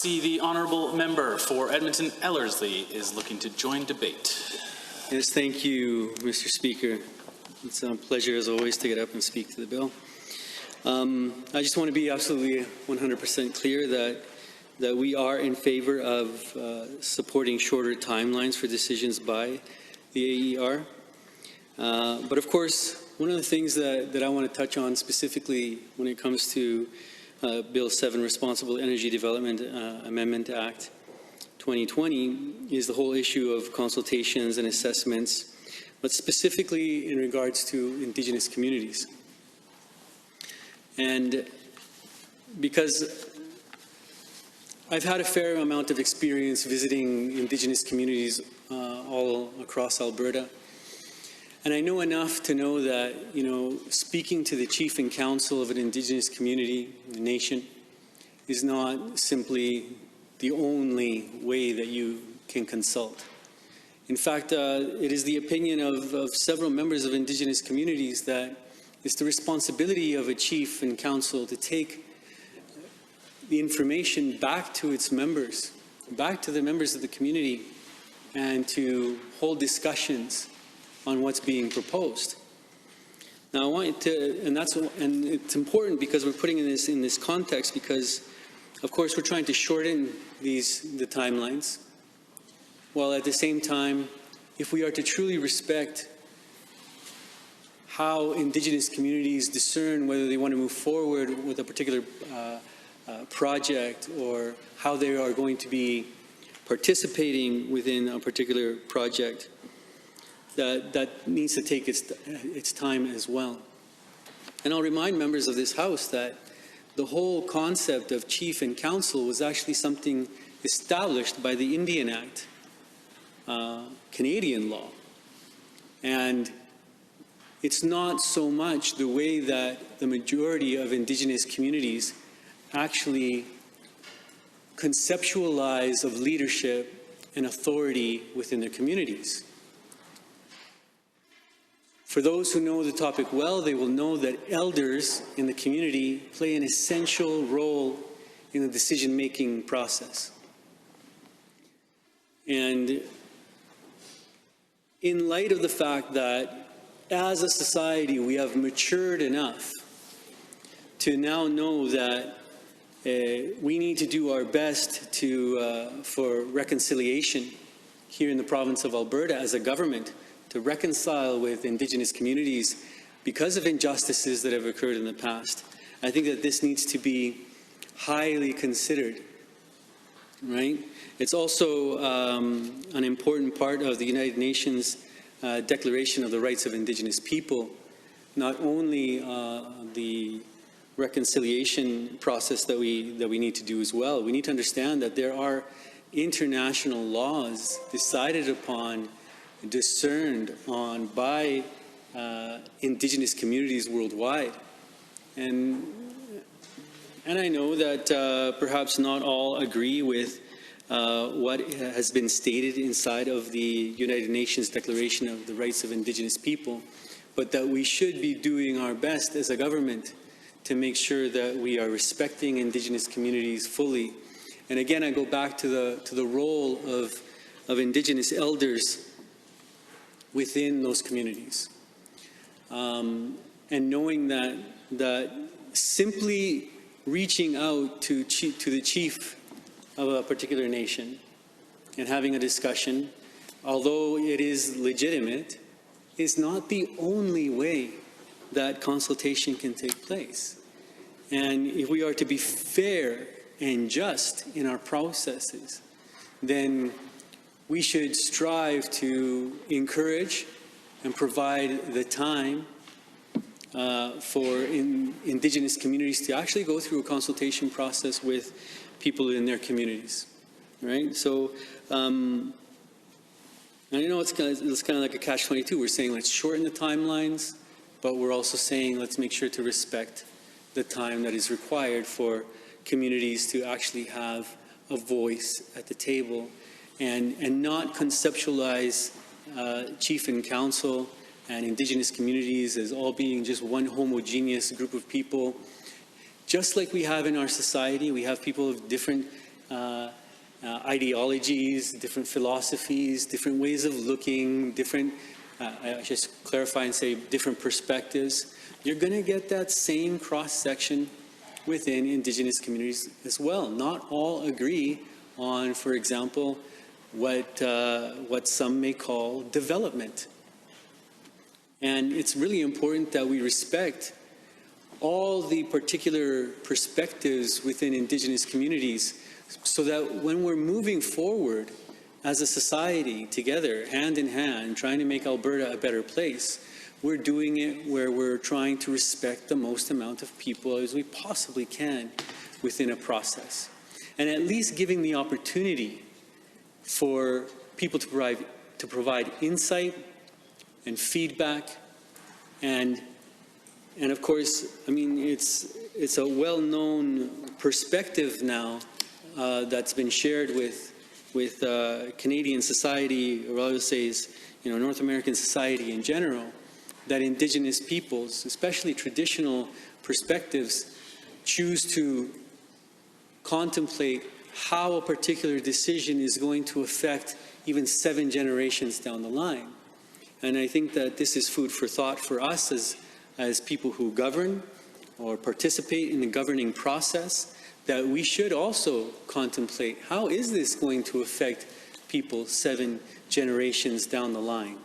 See, the honourable member for Edmonton Ellerslie is looking to join debate. Yes, thank you, Mr. Speaker. It's a pleasure, as always, to get up and speak to the bill. I just want to be absolutely 100% clear that we are in favor of supporting shorter timelines for decisions by the AER. But of course, one of the things that I want to touch on specifically when it comes to Bill 7, Responsible Energy Development Amendment Act 2020, is the whole issue of consultations and assessments, but specifically in regards to Indigenous communities. And because I've had a fair amount of experience visiting Indigenous communities all across Alberta, and I know enough to know that, speaking to the chief and council of an Indigenous community, a nation, is not simply the only way that you can consult. In fact, it is the opinion of several members of Indigenous communities that it's the responsibility of a chief and council to take the information back to its members, back to the members of the community, and to hold discussions on what's being proposed. Now, I want to, and it's important because we're putting this in this context because, of course, we're trying to shorten the timelines, while at the same time, if we are to truly respect how Indigenous communities discern whether they want to move forward with a particular project or how they are going to be participating within a particular project, that needs to take its time as well. And I'll remind members of this House that the whole concept of chief and council was actually something established by the Indian Act, Canadian law. And it's not so much the way that the majority of Indigenous communities actually conceptualize of leadership and authority within their communities. For those who know the topic well, they will know that elders in the community play an essential role in the decision-making process. And in light of the fact that as a society we have matured enough to now know that we need to do our best for reconciliation here in the province of Alberta as a government, to reconcile with Indigenous communities because of injustices that have occurred in the past. I think that this needs to be highly considered, right? It's also an important part of the United Nations Declaration of the Rights of Indigenous People, not only the reconciliation process that we need to do as well. We need to understand that there are international laws decided upon, discerned on by Indigenous communities worldwide. And I know that perhaps not all agree with what has been stated inside of the United Nations Declaration of the Rights of Indigenous People, but that we should be doing our best as a government to make sure that we are respecting Indigenous communities fully. And again, I go back to the role of Indigenous elders within those communities, and knowing that simply reaching out to the chief of a particular nation and having a discussion, although it is legitimate, is not the only way that consultation can take place. And if we are to be fair and just in our processes, then we should strive to encourage and provide the time for Indigenous communities to actually go through a consultation process with people in their communities, right? So I know it's kind of like a catch-22. We're saying let's shorten the timelines, but we're also saying let's make sure to respect the time that is required for communities to actually have a voice at the table, and not conceptualize chief and council and Indigenous communities as all being just one homogeneous group of people. Just like we have in our society, we have people of different ideologies, different philosophies, different ways of looking, different, I just clarify and say different perspectives, you're going to get that same cross-section within Indigenous communities as well. Not all agree on, for example, what some may call development. And it's really important that we respect all the particular perspectives within Indigenous communities so that when we're moving forward as a society together, hand in hand, trying to make Alberta a better place, we're doing it where we're trying to respect the most amount of people as we possibly can within a process. And at least giving the opportunity for people to provide insight and feedback. And of course, I mean, it's a well-known perspective now that's been shared with Canadian society, or I would say is, North American society in general, that Indigenous peoples, especially traditional perspectives, choose to contemplate how a particular decision is going to affect even 7 generations down the line. And I think that this is food for thought for us as people who govern or participate in the governing process, that we should also contemplate how is this going to affect people 7 generations down the line.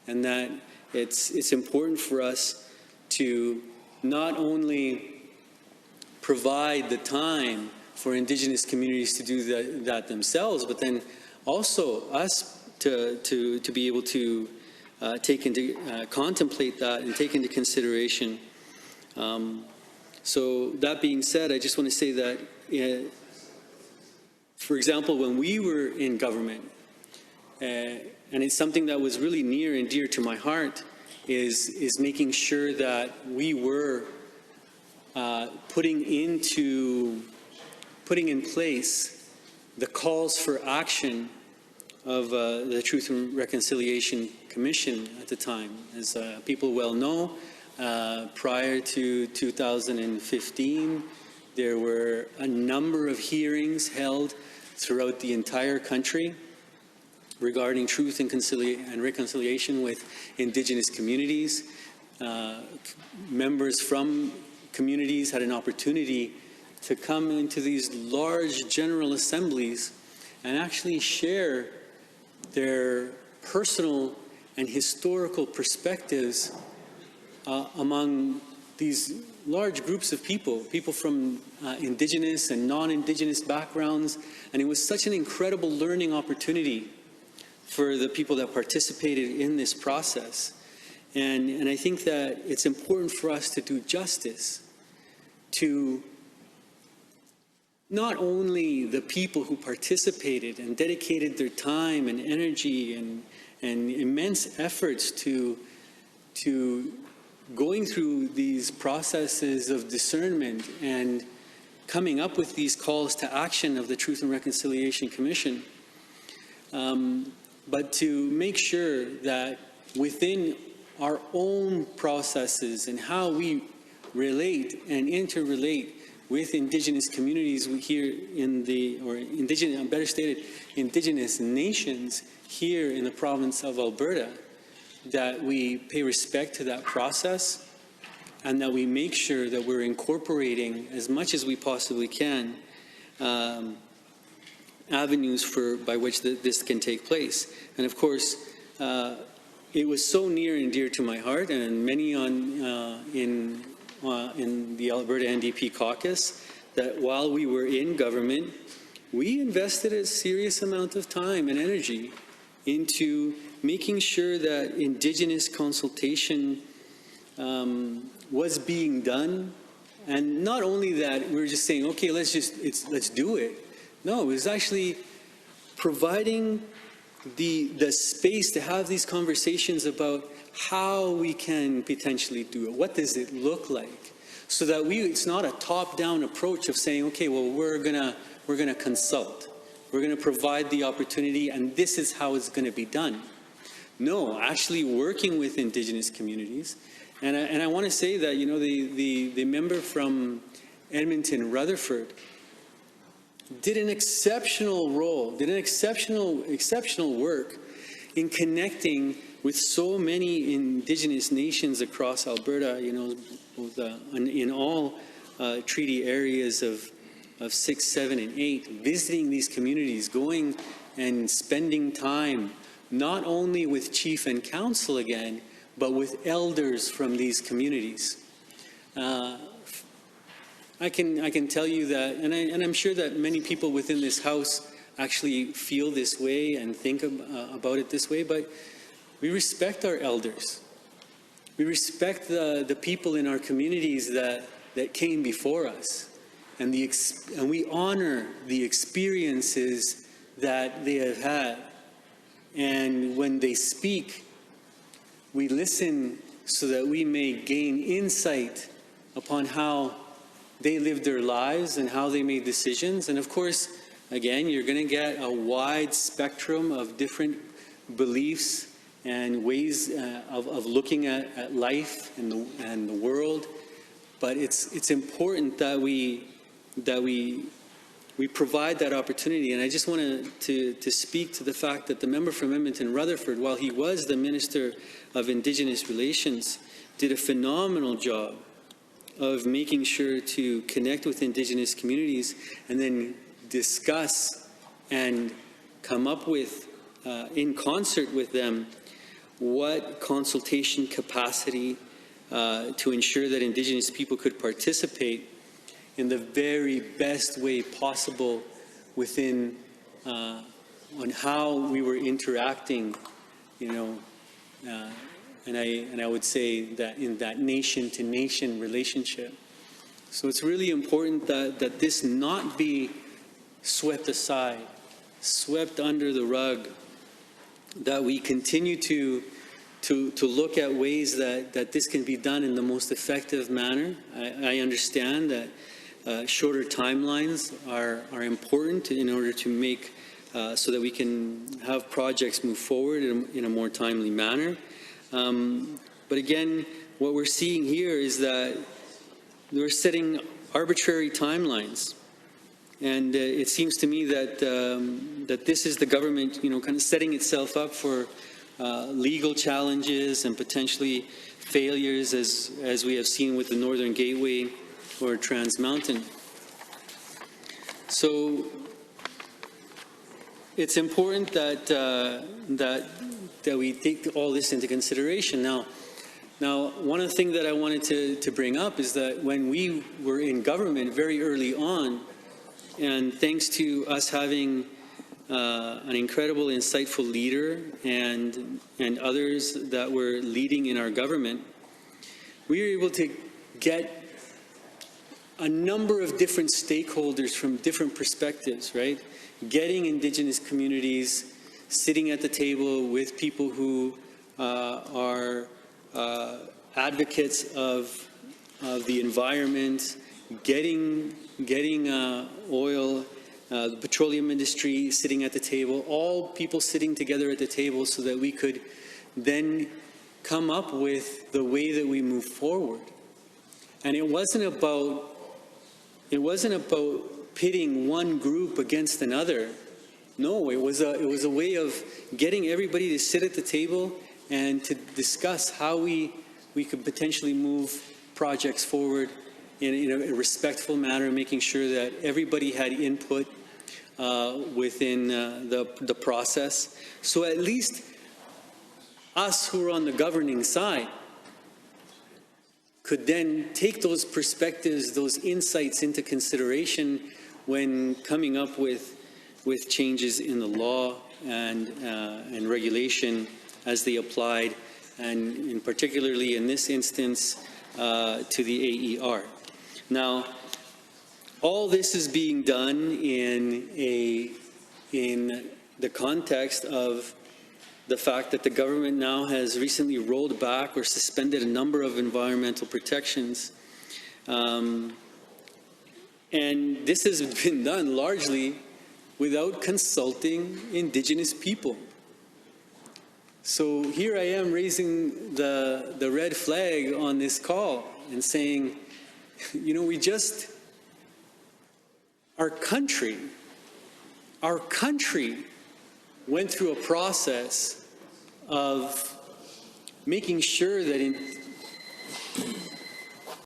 And that it's important for us to not only provide the time for Indigenous communities to do that themselves, but then also us to be able to contemplate that and take into consideration. So that being said, I just want to say that, for example, when we were in government, and it's something that was really near and dear to my heart, is making sure that we were putting in place the calls for action of the Truth and Reconciliation Commission at the time. As people well know, prior to 2015, there were a number of hearings held throughout the entire country regarding truth and reconciliation with Indigenous communities. Members from communities had an opportunity to come into these large general assemblies and actually share their personal and historical perspectives among these large groups of people from Indigenous and non-Indigenous backgrounds. And it was such an incredible learning opportunity for the people that participated in this process. And I think that it's important for us to do justice to not only the people who participated and dedicated their time and energy and immense efforts to going through these processes of discernment and coming up with these calls to action of the Truth and Reconciliation Commission, but to make sure that within our own processes and how we relate and interrelate with Indigenous communities here better stated, Indigenous nations here in the province of Alberta, that we pay respect to that process and that we make sure that we're incorporating as much as we possibly can avenues by which this can take place. And of course, it was so near and dear to my heart, and many in the Alberta NDP caucus, that while we were in government, we invested a serious amount of time and energy into making sure that Indigenous consultation was being done. And not only that, we were just saying, okay, let's do it. No, it was actually providing the space to have these conversations about how we can potentially do it. What does it look like? So that it's not a top-down approach of saying, okay, well, we're gonna consult. We're gonna provide the opportunity, and this is how it's gonna be done. No, actually working with Indigenous communities. And I want to say that, the member from Edmonton, Rutherford, did an exceptional role, did an exceptional work in connecting with so many Indigenous nations across Alberta, you know, in all treaty areas of 6, 7, and 8, visiting these communities, going and spending time not only with chief and council again, but with elders from these communities. I can tell you that, and I'm sure that many people within this House actually feel this way and think about it this way, but we respect our elders. We respect the people in our communities that came before us, and we honor the experiences that they have had. And when they speak, we listen so that we may gain insight upon how they lived their lives and how they made decisions. And of course, again, you're going to get a wide spectrum of different beliefs and ways of looking at life and the world. But it's important that we provide that opportunity. And I just wanted to speak to the fact that the member from Edmonton Rutherford, while he was the Minister of Indigenous Relations, did a phenomenal job of making sure to connect with Indigenous communities and then discuss and come up with, in concert with them, what consultation capacity to ensure that Indigenous people could participate in the very best way possible within on how we were interacting, you know, and I would say that in that nation-to-nation relationship. So it's really important that this not be swept aside, swept under the rug, that we continue to look at ways that this can be done in the most effective manner. I understand that shorter timelines are important in order to make so that we can have projects move forward in a more timely manner. But again, what we're seeing here is that we're setting arbitrary timelines. And it seems to me that that this is the government, you know, kind of setting itself up for legal challenges and potentially failures, as we have seen with the Northern Gateway or Trans Mountain. So it's important that that we take all this into consideration. Now, one of the things that I wanted to bring up is that when we were in government very early on, and thanks to us having an incredible, insightful leader and others that were leading in our government, we were able to get a number of different stakeholders from different perspectives, right? Getting Indigenous communities sitting at the table with people who are advocates of the environment, getting oil, the petroleum industry sitting at the table, all people sitting together at the table so that we could then come up with the way that we move forward. And it wasn't about pitting one group against another. No, it was a way of getting everybody to sit at the table and to discuss how we could potentially move projects forward in a respectful manner, making sure that everybody had input within the process. So at least us who are on the governing side could then take those perspectives, those insights into consideration when coming up with changes in the law and regulation as they applied, and particularly in this instance to the AER. Now, all this is being done in the context of the fact that the government now has recently rolled back or suspended a number of environmental protections. And this has been done largely without consulting Indigenous people. So here I am raising the red flag on this call and saying, you know, our country our country went through a process of making sure that